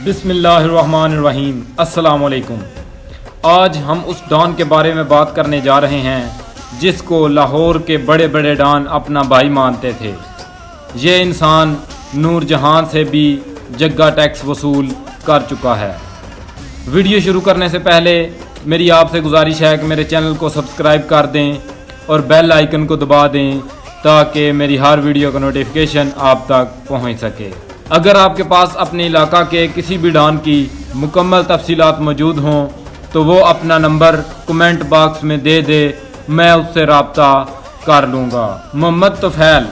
بسم اللہ الرحمن الرحیم۔ السلام علیکم۔ آج ہم اس ڈان کے بارے میں بات کرنے جا رہے ہیں جس کو لاہور کے بڑے بڑے ڈان اپنا بھائی مانتے تھے۔ یہ انسان نور جہان سے بھی جگہ ٹیکس وصول کر چکا ہے۔ ویڈیو شروع کرنے سے پہلے میری آپ سے گزارش ہے کہ میرے چینل کو سبسکرائب کر دیں اور بیل آئیکن کو دبا دیں تاکہ میری ہر ویڈیو کا نوٹیفیکیشن آپ تک پہنچ سکے۔ اگر آپ کے پاس اپنے علاقہ کے کسی بھی ڈان کی مکمل تفصیلات موجود ہوں تو وہ اپنا نمبر کمنٹ باکس میں دے دے، میں اس سے رابطہ کر لوں گا۔ محمد طفیل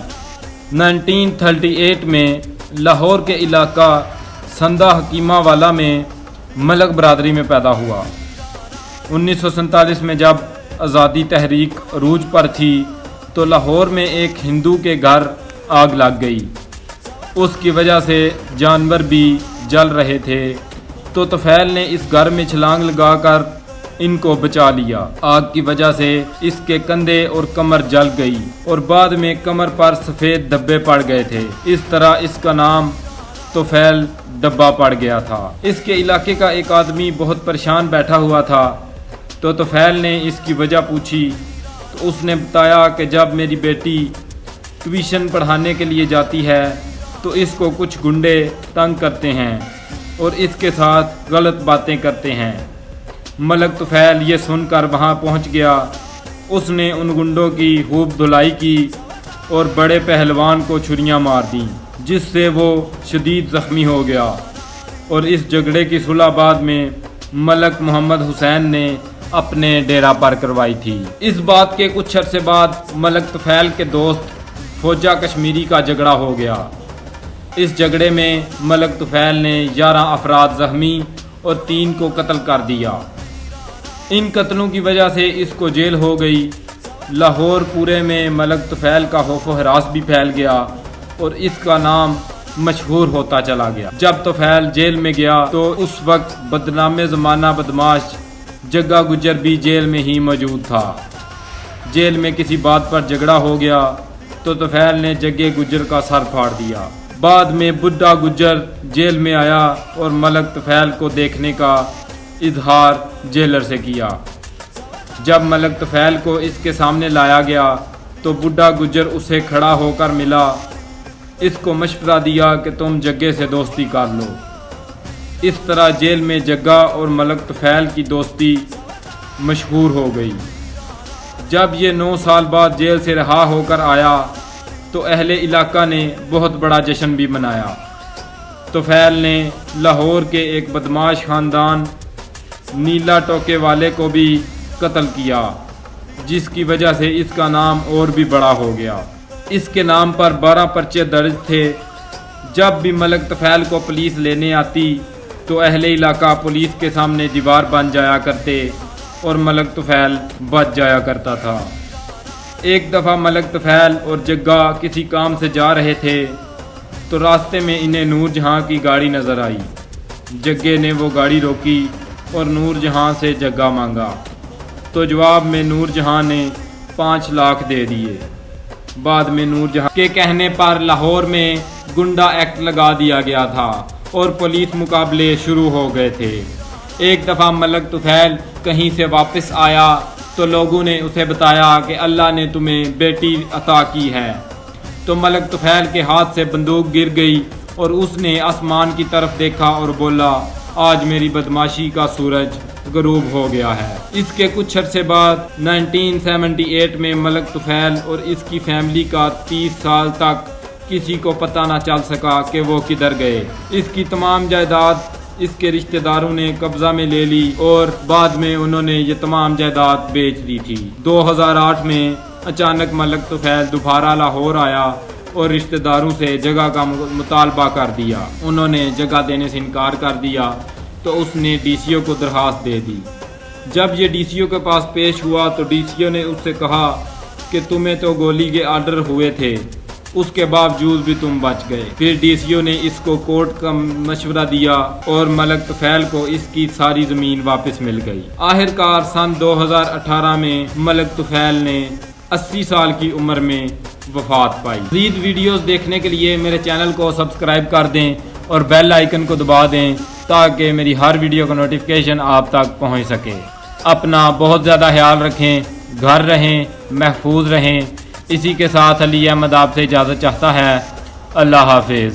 1938 میں لاہور کے علاقہ سندہ حکیمہ والا میں ملک برادری میں پیدا ہوا۔ 1947 میں جب آزادی تحریک عروج پر تھی تو لاہور میں ایک ہندو کے گھر آگ لگ گئی۔ اس کی وجہ سے جانور بھی جل رہے تھے تو طفیل نے اس گھر میں چھلانگ لگا کر ان کو بچا لیا۔ آگ کی وجہ سے اس کے کندھے اور کمر جل گئی اور بعد میں کمر پر سفید دھبے پڑ گئے تھے۔ اس طرح اس کا نام طفیل ڈبا پڑ گیا تھا۔ اس کے علاقے کا ایک آدمی بہت پریشان بیٹھا ہوا تھا تو طفیل نے اس کی وجہ پوچھی تو اس نے بتایا کہ جب میری بیٹی ٹیوشن پڑھانے کے لیے جاتی ہے تو اس کو کچھ گنڈے تنگ کرتے ہیں اور اس کے ساتھ غلط باتیں کرتے ہیں۔ ملک طفیل یہ سن کر وہاں پہنچ گیا۔ اس نے ان گنڈوں کی خوب دھلائی کی اور بڑے پہلوان کو چھریاں مار دیں جس سے وہ شدید زخمی ہو گیا، اور اس جھگڑے کی صلح بعد میں ملک محمد حسین نے اپنے ڈیرہ پر کروائی تھی۔ اس بات کے کچھ عرصے بعد ملک طفیل کے دوست فوجہ کشمیری کا جھگڑا ہو گیا۔ اس جھگڑے میں ملک طفیل نے 11 افراد زخمی اور 3 کو قتل کر دیا۔ ان قتلوں کی وجہ سے اس کو جیل ہو گئی۔ لاہور پورے میں ملک طفیل کا خوف و ہراس بھی پھیل گیا اور اس کا نام مشہور ہوتا چلا گیا۔ جب طفیل جیل میں گیا تو اس وقت بدنام زمانہ بدماش جگا گجر بھی جیل میں ہی موجود تھا۔ جیل میں کسی بات پر جھگڑا ہو گیا تو طفیل نے جگے گجر کا سر پھاڑ دیا۔ بعد میں بڈھا گجر جیل میں آیا اور ملک طفیل کو دیکھنے کا اظہار جیلر سے کیا۔ جب ملک طفیل کو اس کے سامنے لایا گیا تو بڈھا گجر اسے کھڑا ہو کر ملا، اس کو مشورہ دیا کہ تم جگے سے دوستی کر لو۔ اس طرح جیل میں جگا اور ملک طفیل کی دوستی مشہور ہو گئی۔ جب یہ 9 سال بعد جیل سے رہا ہو کر آیا تو اہل علاقہ نے بہت بڑا جشن بھی منایا۔ طفیل نے لاہور کے ایک بدماش خاندان نیلا ٹوکے والے کو بھی قتل کیا جس کی وجہ سے اس کا نام اور بھی بڑا ہو گیا۔ اس کے نام پر 12 پرچے درج تھے۔ جب بھی ملک طفیل کو پولیس لینے آتی تو اہل علاقہ پولیس کے سامنے دیوار بن جایا کرتے اور ملک طفیل بچ جایا کرتا تھا۔ ایک دفعہ ملک طفیل اور جگا کسی کام سے جا رہے تھے تو راستے میں انہیں نور جہاں کی گاڑی نظر آئی۔ جگے نے وہ گاڑی روکی اور نور جہاں سے جگہ مانگا تو جواب میں نور جہاں نے 5 لاکھ دے دیے۔ بعد میں نور جہاں کے کہنے پر لاہور میں گنڈا ایکٹ لگا دیا گیا تھا اور پولیس مقابلے شروع ہو گئے تھے۔ ایک دفعہ ملک طفیل کہیں سے واپس آیا تو لوگوں نے اسے بتایا کہ اللہ نے تمہیں بیٹی عطا کی ہے، تو ملک طفیل کے ہاتھ سے بندوق گر گئی اور اس نے آسمان کی طرف دیکھا اور بولا آج میری بدماشی کا سورج غروب ہو گیا ہے۔ اس کے کچھ عرصے بعد 1978 میں ملک طفیل اور اس کی فیملی کا 30 سال تک کسی کو پتہ نہ چل سکا کہ وہ کدھر گئے۔ اس کی تمام جائیداد اس کے رشتہ داروں نے قبضہ میں لے لی اور بعد میں انہوں نے یہ تمام جائیداد بیچ دی تھی۔ 2008 میں اچانک ملک طفیل دوبارہ لاہور آیا اور رشتہ داروں سے جگہ کا مطالبہ کر دیا۔ انہوں نے جگہ دینے سے انکار کر دیا تو اس نے ڈی سی او کو درخواست دے دی۔ جب یہ ڈی سی او کے پاس پیش ہوا تو ڈی سی او نے اس سے کہا کہ تمہیں تو گولی کے آرڈر ہوئے تھے، اس کے باوجود بھی تم بچ گئے۔ پھر ڈی سی او نے اس کو کورٹ کا مشورہ دیا اور ملک طفیل کو اس کی ساری زمین واپس مل گئی۔ آخرکار سن 2018 میں ملک طفیل نے 80 سال کی عمر میں وفات پائی۔ مزید ویڈیوز دیکھنے کے لیے میرے چینل کو سبسکرائب کر دیں اور بیل آئیکن کو دبا دیں تاکہ میری ہر ویڈیو کا نوٹیفیکیشن آپ تک پہنچ سکے۔ اپنا بہت زیادہ خیال رکھیں، گھر رہیں، محفوظ رہیں۔ اسی کے ساتھ علی احمد آپ سے اجازت چاہتا ہے۔ اللہ حافظ۔